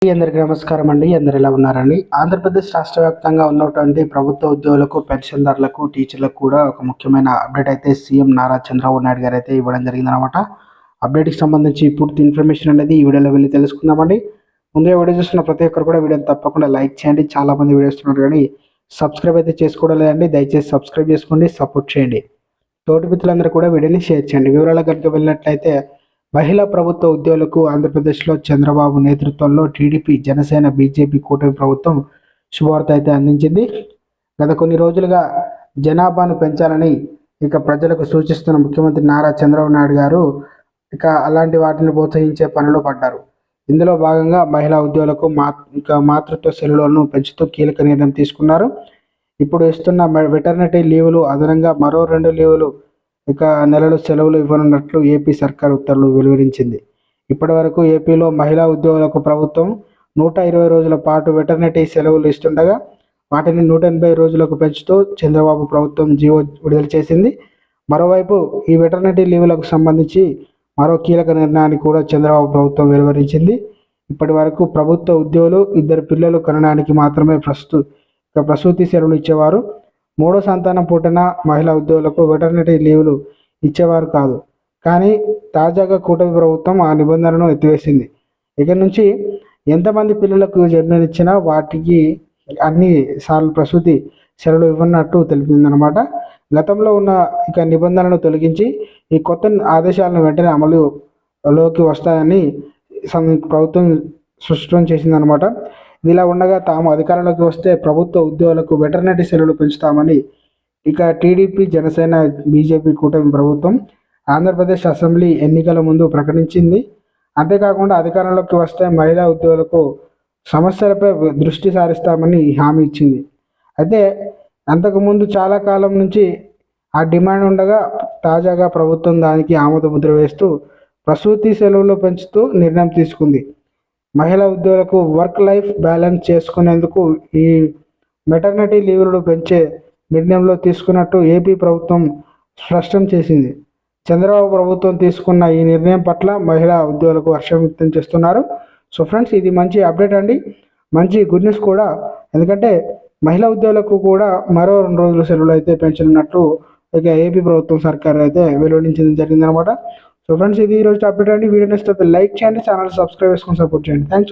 అందరికీ నమస్కారం అండి. అందరు ఎలా ఉన్నారండి? ఆంధ్రప్రదేశ్ రాష్ట్ర వ్యాప్తంగా ఉన్నటువంటి ప్రభుత్వ ఉద్యోగులకు, పెన్షన్దారులకు, టీచర్లకు కూడా ఒక ముఖ్యమైన అప్డేట్ అయితే సీఎం నారా చంద్రబాబు నాయుడు గారు అయితే ఇవ్వడం జరిగిందనమాట. అప్డేట్కి సంబంధించి పూర్తి ఇన్ఫర్మేషన్ అనేది ఈ వీడియోలో వెళ్ళి తెలుసుకుందామండి. ముందుగా వీడియో చూస్తున్న ప్రతి ఒక్కరు కూడా వీడియోని తప్పకుండా లైక్ చేయండి. చాలా మంది వీడియో చూస్తున్నారు కానీ సబ్స్క్రైబ్ అయితే చేసుకోవడం లేదండి. దయచేసి సబ్స్క్రైబ్ చేసుకోండి, సపోర్ట్ చేయండి. తోటి మిత్రులందరూ కూడా వీడియోని షేర్ చేయండి. వివరాలు కనుక వెళ్ళినట్లయితే మహిళా ప్రభుత్వ ఉద్యోగులకు ఆంధ్రప్రదేశ్లో చంద్రబాబు నేతృత్వంలో టీడీపీ, జనసేన, బీజేపీ కూటమి ప్రభుత్వం శుభవార్త అయితే అందించింది. గత కొన్ని రోజులుగా జనాభాను పెంచాలని ప్రజలకు సూచిస్తున్న ముఖ్యమంత్రి నారా చంద్రబాబు నాయుడు గారు అలాంటి వాటిని ప్రోత్సహించే పనిలో పడ్డారు. ఇందులో భాగంగా మహిళా ఉద్యోగులకు మాతృత్వ సెలవులను పెంచుతూ కీలక నిర్ణయం తీసుకున్నారు. ఇప్పుడు ఇస్తున్న వెటర్నిటీ లీవులు అదనంగా మరో 2 లీవులు నెలలు సెలవులు ఇవ్వనున్నట్లు ఏపీ సర్కార్ ఉత్తర్వులు వెలువరించింది. ఇప్పటి వరకు ఏపీలో మహిళా ఉద్యోగులకు ప్రభుత్వం 120 రోజుల పాటు వెటర్నిటీ సెలవులు ఇస్తుండగా వాటిని 180 రోజులకు పెంచుతూ చంద్రబాబు ప్రభుత్వం జీవో విడుదల చేసింది. మరోవైపు ఈ వెటర్నిటీ లీవులకు సంబంధించి మరో కీలక నిర్ణయాన్ని కూడా చంద్రబాబు ప్రభుత్వం వెలువరించింది. ఇప్పటి వరకు ప్రభుత్వ ఉద్యోగులు 2 పిల్లలు కనడానికి మాత్రమే ప్రసూతి సెలవులు ఇచ్చేవారు. 3వ సంతానం పుట్టిన మహిళా ఉద్యోగులకు వెటర్నిటీ లీవులు ఇచ్చేవారు కాదు. కానీ తాజాగా కూటమి ప్రభుత్వం ఆ నిబంధనను ఎత్తివేసింది. ఇక నుంచి ఎంతమంది పిల్లలకు జన్మనిచ్చినా వాటికి అన్ని సార్లు ప్రసూతి సెలవులు ఇవ్వనట్టు తెలిపిందనమాట. గతంలో ఉన్న నిబంధనలను తొలగించి ఈ కొత్త ఆదేశాలను వెంటనే అమలులోకి వస్తాయని ప్రభుత్వం స్పష్టం చేసిందనమాట. ఇలా ఉండగా తాము అధికారంలోకి వస్తే ప్రభుత్వ ఉద్యోగులకు వెటర్నిటీ సెలవులు పెంచుతామని టీడీపీ, జనసేన, బీజేపీ కూటమి ప్రభుత్వం ఆంధ్రప్రదేశ్ అసెంబ్లీ ఎన్నికల ముందు ప్రకటించింది. అంతేకాకుండా అధికారంలోకి వస్తే మహిళా ఉద్యోగులకు సమస్యలపై దృష్టి సారిస్తామని హామీ ఇచ్చింది. అయితే అంతకుముందు చాలా కాలం నుంచి ఆ డిమాండ్ ఉండగా తాజాగా ప్రభుత్వం దానికి ఆమోద ముద్ర వేస్తూ ప్రసూతి సెలవులు పెంచుతూ నిర్ణయం తీసుకుంది. మహిళా ఉద్యోగులకు వర్క్ లైఫ్ బ్యాలెన్స్ చేసుకునేందుకు ఈ మెటర్నిటీ లీవులను పెంచే నిర్ణయంలో తీసుకున్నట్టు ఏపీ ప్రభుత్వం స్పష్టం చేసింది. చంద్రబాబు ప్రభుత్వం తీసుకున్న ఈ నిర్ణయం పట్ల మహిళా ఉద్యోగులకు హర్షం వ్యక్తం చేస్తున్నారు. సో ఫ్రెండ్స్, ఇది మంచి అప్డేట్ అండి, మంచి గుడ్ న్యూస్ కూడా. ఎందుకంటే మహిళా ఉద్యోగులకు కూడా మరో 2 రోజుల సెలవులు అయితే పెంచనున్నట్టు ఏపీ ప్రభుత్వం సర్కారు అయితే వెలువడించడం జరిగిందనమాట. సో ఫ్రెండ్స్, ఇది ఈరోజు అప్డేట్ అండి. వీడియో నచ్చితే లైక్ చేయండి, ఛానల్ సబ్స్క్రైబ్ చేసుకొని సపోర్ట్ చేయండి. థ్యాంక్స్.